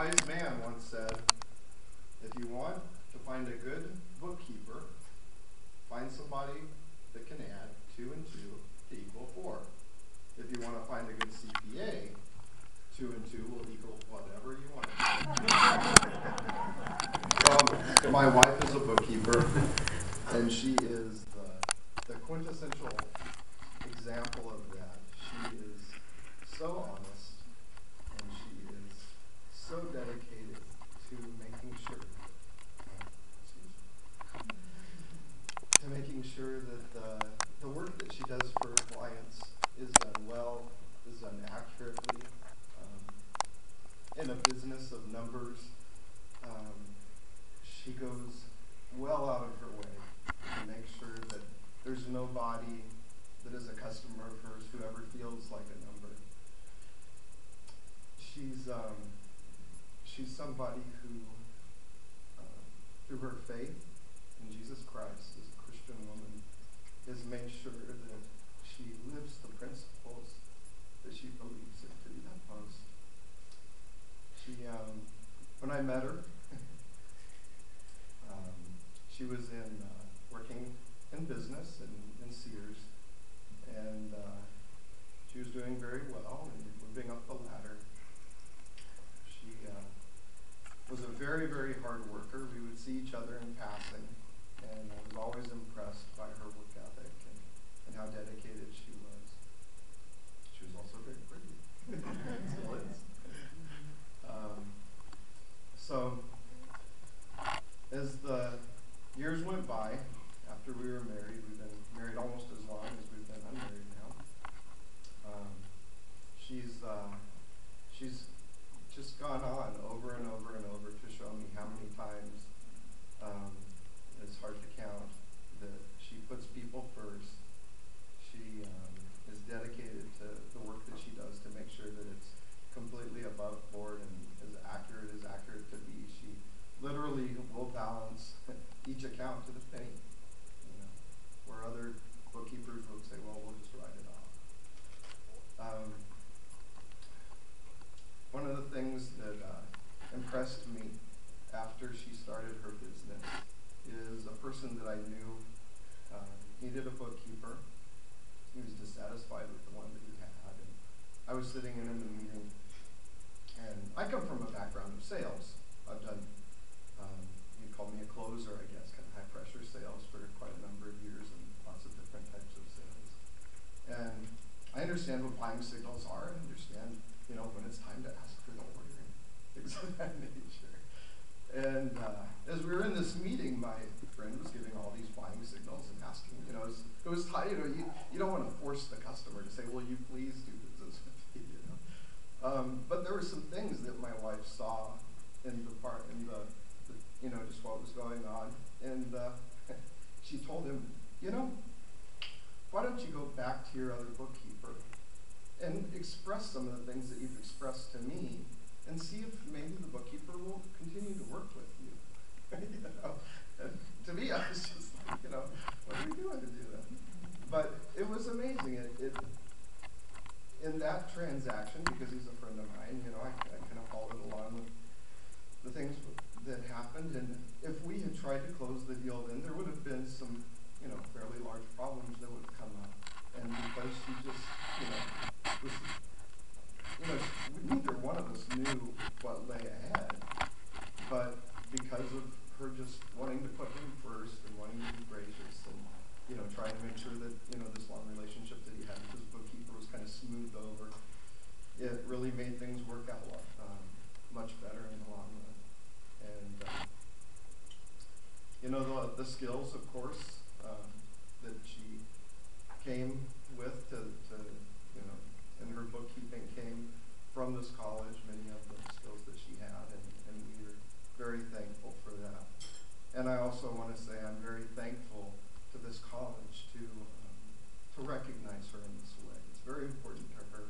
wise man once said, if you want to find a good bookkeeper, find somebody that can add 2 and 2 to equal 4. If you want to find a good CPA, 2 and 2 will equal whatever you want it to. My wife is a bookkeeper, and she is the quintessential example of that. She is so honest, and she is so dedicated to making sure that the work that she does for her clients is done well, is done accurately. In a business of numbers, she goes well out of her way to make sure that there's nobody that is a customer of hers who ever feels like a number. She's somebody who, through her faith in Jesus Christ as a Christian woman, has made sure that she lives the principles that she believes in to the utmost. When I met her, she was working in business in Sears, and she was doing very well and moving up the ladder. She was a very, very hard worker. We would see each other in passing, and I was always impressed by her work ethic and how dedicated she was. She was also very pretty. Still is. So as the years went by, after we were married, we've been married almost as long as we've been unmarried now. She's just gone on over and over and over to show me how many times, it's hard to count, that she puts people first. She is dedicated to the work that she does to make sure that it's completely above board and as accurate to be. She literally will balance each account to the penny, where other bookkeepers would say, well, we'll just write it off. One of the things that impressed me after she started her business is a person that I knew needed a bookkeeper. He was dissatisfied with the one that he had. And I was sitting in the meeting, and I come from a background of sales. I've done, you'd call me a closer, I guess, kind of high pressure sales for quite a number of years and lots of different types of sales. And I understand what buying signals are. I understand, when it's time to ask for the order and things of that nature. And as we were in this meeting, my friend was giving all these buying signals and asking, it was tight. You don't want to force the customer to say, "Will you please do business with me?" But there were some things that my wife saw in the just what was going on, and she told him, why don't you go back to your other bookkeeper and express some of the things that you've expressed to me, and see if maybe the bookkeeper will continue to work with you. And to me, I was just like, what are we doing to do that? But it was amazing. In that transaction, because he's a friend of mine, I kind of followed along with the things that happened, and if we had tried to close the deal then, there would have been some, fairly large problems that would have come up. And because she just, neither one of us knew what lay ahead, but because of her just wanting to put him first and wanting to be gracious and, trying to make sure that, this long relationship that he had with his bookkeeper was kind of smoothed over, it really made things work out much better in the long run. And, the skills, of course, that she came with to in her bookkeeping came from this college, many of the skills that she had, and we are very thankful for that. And I also want to say I'm very thankful to this college to recognize her in this way. It's very important to her